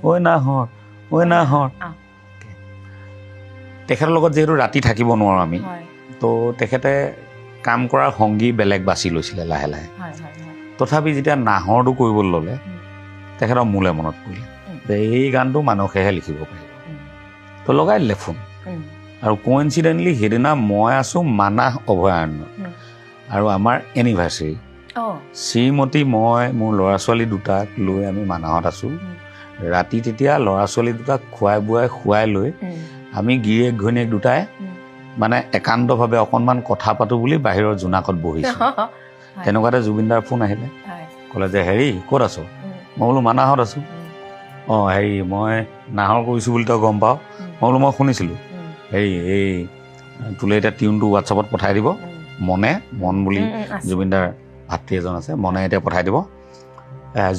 ঐ নাহৰ তেখেতৰ লগত যেহেতু ৰাতি থাকিব নোৱাৰোঁ আমি তো তেখেতে কাম কৰাৰ সংগী বেলেগ বাছি লৈছিলে লাহে লাহে তথাপি যেতিয়া নাহৰটো কৰিবলৈ ল'লে তেখেতৰ মোলে মনত পৰিলে যে এই গানটো মানুহেহে লিখিব পাৰিব তো লগাই দিলে ফোন আৰু কোইনচিডেণ্টলি সেইদিনা মই আছোঁ মানাহ অভয়াৰণ্যত আৰু আমাৰ এনিভাৰ্চাৰী শ্ৰীমতী মই মোৰ ল'ৰা ছোৱালী দুটাক লৈ আমি মানাহত আছোঁ ৰাতি তেতিয়া ল'ৰা ছোৱালী দুটাক খুৱাই বুৱাই শুৱাই লৈ আমি গিৰিয়েক ঘৈণীয়েক দুটাই মানে একান্তভাৱে অকণমান কথা পাতোঁ বুলি বাহিৰৰ জোনাকত বহিছোঁ তেনেকুৱাতে জুবিনদাৰ ফোন আহিলে ক'লে যে হেৰি ক'ত আছ মই বোলো মানাহত আছোঁ অঁ হেৰি মই নাহৰ কৰিছোঁ বুলি তই গম পাওঁ মই বোলো মই শুনিছিলোঁ হেৰি এই তোলে এতিয়া টিউনটো হোৱাটছআপত পঠাই দিব মন বুলি জুবিনদাৰ ভাতৃ এজন আছে মনে এতিয়া পঠাই দিব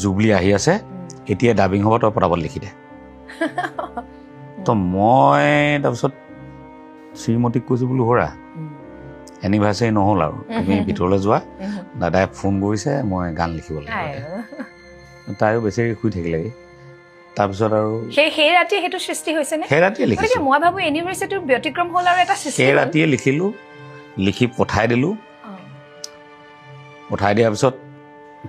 জুবলি আহি আছে এতিয়া ডাবিং হ'ব তই পটাপট লিখি দে তো মই তাৰপিছত শ্ৰীমতীক কৈছোঁ বোলো হৰা এনিভাৰ্চাৰী নহ'ল আৰু তুমি ভিতৰলৈ যোৱা দাদাই ফোন কৰিছে মই গান লিখিব লাগিব তাইও বেছি শুই থাকিলেগৈ তাৰপিছত আৰু সেই ৰাতিয়ে সেইটো সৃষ্টি হৈছেনে সেই ৰাতিয়ে লিখিছোঁ মই ভাবোঁ এনিভাৰ্চাৰীটোৰ ব্যতিক্ৰম হ'ল আৰু এটা সৃষ্টি সেই ৰাতিয়ে লিখিলোঁ লিখি পঠাই দিলোঁ পঠাই দিয়াৰ পিছত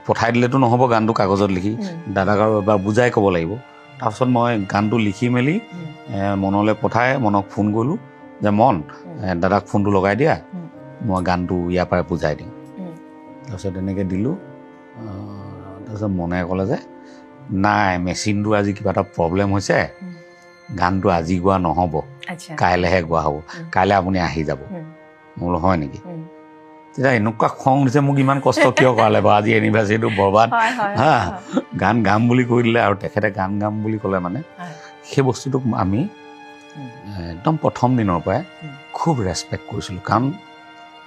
পঠাই দিলেতো নহ'ব গানটো কাগজত লিখি দাদাক আৰু এবাৰ বুজাই ক'ব লাগিব তাৰপিছত মই গানটো লিখি মেলি মনলৈ পঠাই মনক ফোন কৰিলোঁ যে মন দাদাক ফোনটো লগাই দিয়া মই গানটো ইয়াৰ পৰাই বুজাই দিম তাৰপিছত এনেকৈ দিলোঁ তাৰপিছত মনে ক'লে যে নাই মেচিনটো আজি কিবা এটা প্ৰব্লেম হৈছে গানটো আজি গোৱা নহ'ব কাইলৈহে গোৱা হ'ব কাইলৈ আপুনি আহি যাব মই বোলো হয় নেকি তেতিয়া এনেকুৱা খং দিছে মোক ইমান কষ্ট কিয় কৰালে বাৰু আজি এনিভাৰ্চাৰীটো বৰবাদ হা গান গাম বুলি কৈ দিলে আৰু তেখেতে গান গাম বুলি ক'লে মানে সেই বস্তুটোক আমি একদম প্ৰথম দিনৰ পৰাই খুব ৰেচপেক্ট কৰিছিলোঁ কাৰণ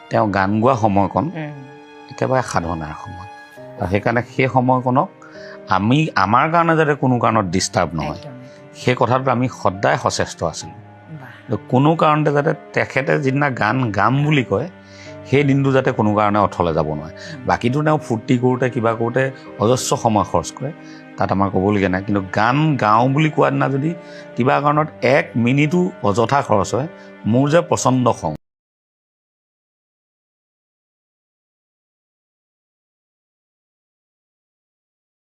তেওঁ গান গোৱা সময়কণ একেবাৰে সাধনাৰ সময় আৰু সেইকাৰণে সেই সময়কণক আমি আমাৰ কাৰণে যাতে কোনো কাৰণত ডিষ্টাৰ্ব নহয় সেই কথাটোত আমি সদায় সচেষ্ট আছিলোঁ কোনো কাৰণতে যাতে তেখেতে যিদিনা গান গাম বুলি কয় সেই দিনটো যাতে কোনো কাৰণে অথলে যাব নোৱাৰে বাকীটো তেওঁ ফূৰ্তি কৰোঁতে কিবা কৰোঁতে অজস্ৰ সময় খৰচ কৰে তাত আমাৰ ক'বলগীয়া নাই কিন্তু গান গাওঁ বুলি কোৱা দিনা যদি কিবা কাৰণত 1 মিনিটো অযথা খৰচ হয় মোৰ যে প্ৰচণ্ড খং